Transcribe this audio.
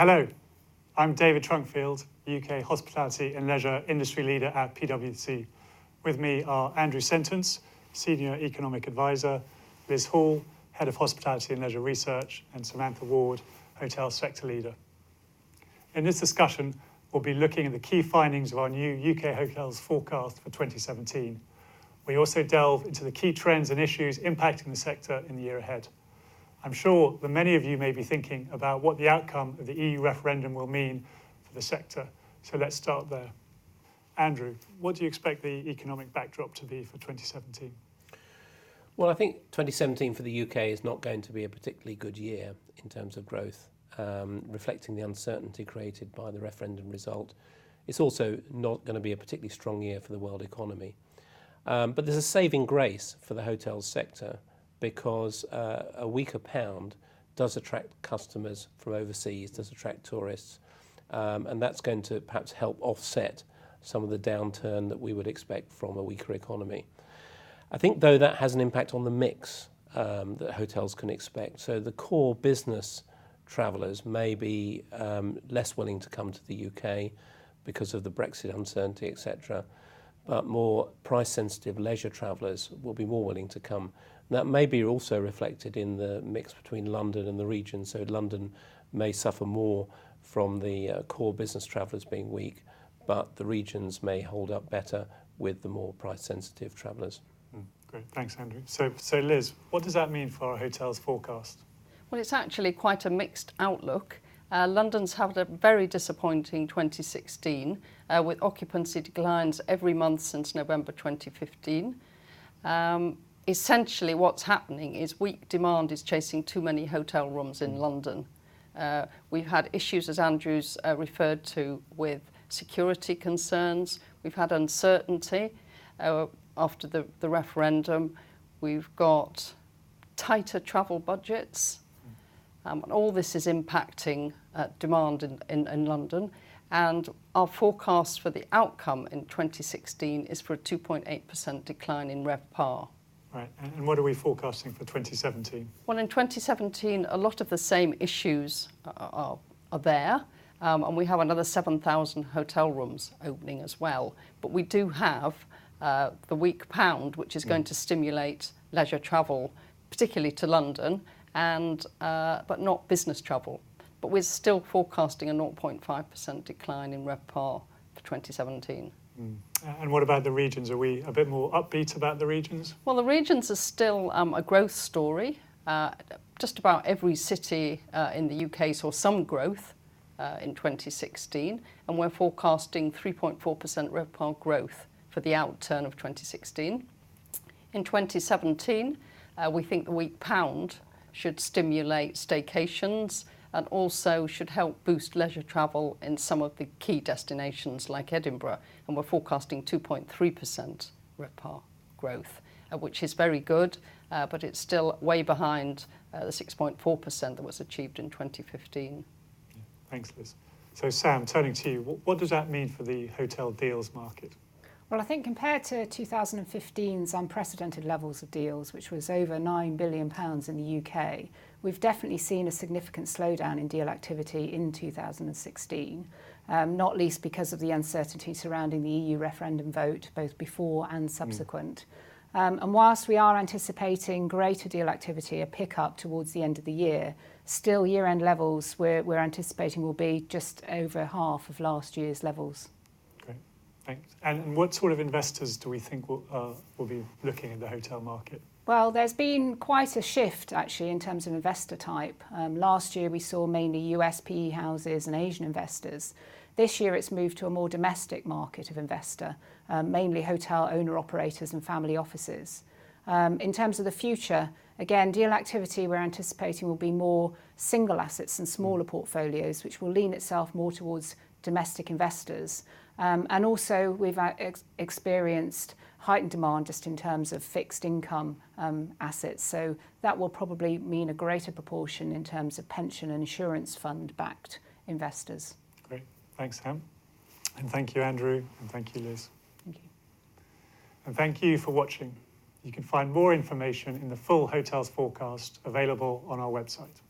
Hello, I'm David Trunkfield, UK Hospitality and Leisure Industry Leader at PwC. With me are Andrew Sentence, Senior Economic Advisor, Liz Hall, Head of Hospitality and Leisure Research, and Samantha Ward, Hotel Sector Leader. In this discussion, we'll be looking at the key findings of our new UK Hotels forecast for 2017. We also delve into the key trends and issues impacting the sector in the year ahead. I'm sure that many of you may be thinking about what the outcome of the EU referendum will mean for the sector. So let's start there. Andrew, what do you expect the economic backdrop to be for 2017? Well, I think 2017 for the UK is not going to be a particularly good year in terms of growth, reflecting the uncertainty created by the referendum result. It's also not going to be a particularly strong year for the world economy. But there's a saving grace for the hotels sector because a weaker pound does attract customers from overseas, does attract tourists, and that's going to perhaps help offset some of the downturn that we would expect from a weaker economy. I think, though, that has an impact on the mix that hotels can expect. So the core business travellers may be less willing to come to the UK because of the Brexit uncertainty, etc. But more price-sensitive leisure travellers will be more willing to come. And that may be also reflected in the mix between London and the region. So London may suffer more from the core business travellers being weak, but the regions may hold up better with the more price-sensitive travellers. Great, thanks, Andrew. So Liz, what does that mean for our hotels forecast? Well, it's actually quite a mixed outlook. London's had a very disappointing 2016 with occupancy declines every month since November 2015. Essentially what's happening is weak demand is chasing too many hotel rooms in London. We've had issues, as Andrew's referred to, with security concerns. We've had uncertainty after the referendum. We've got tighter travel budgets. And all this is impacting demand in London. And our forecast for the outcome in 2016 is for a 2.8% decline in RevPAR. Right, and what are we forecasting for 2017? Well, in 2017, a lot of the same issues are there. And we have another 7,000 hotel rooms opening as well. But we do have the weak pound, which is going to stimulate leisure travel, particularly to London, and but not business travel. But we're still forecasting a 0.5% decline in RevPAR for 2017. And what about the regions? Are we a bit more upbeat about the regions? Well, the regions are still a growth story. Just about every city in the UK saw some growth in 2016, and we're forecasting 3.4% RevPAR growth for the outturn of 2016. In 2017, we think the weak pound should stimulate staycations and also should help boost leisure travel in some of the key destinations like Edinburgh. And we're forecasting 2.3% RevPAR growth, which is very good, but it's still way behind the 6.4% that was achieved in 2015. Thanks, Liz. So Sam, turning to you, what does that mean for the hotel deals market? Well, I think compared to 2015's unprecedented levels of deals, which was over £9 billion in the UK, we've definitely seen a significant slowdown in deal activity in 2016, not least because of the uncertainty surrounding the EU referendum vote, both before and subsequent. And whilst we are anticipating greater deal activity, a pickup towards the end of the year, still year-end levels we're anticipating will be just over half of last year's levels. Thanks. And what sort of investors do we think will be looking at the hotel market? Well, there's been quite a shift, actually, in terms of investor type. Last year, we saw mainly US PE houses and Asian investors. This year, it's moved to a more domestic market of investor, mainly hotel owner-operators and family offices. In terms of the future, again, deal activity we're anticipating will be more single assets and smaller portfolios, which will lean itself more towards domestic investors. And also we've experienced heightened demand just in terms of fixed income assets. So that will probably mean a greater proportion in terms of pension and insurance fund backed investors. Great. Thanks, Sam. And thank you, Andrew. And thank you, Liz. Thank you. And thank you for watching. You can find more information in the full hotels forecast available on our website.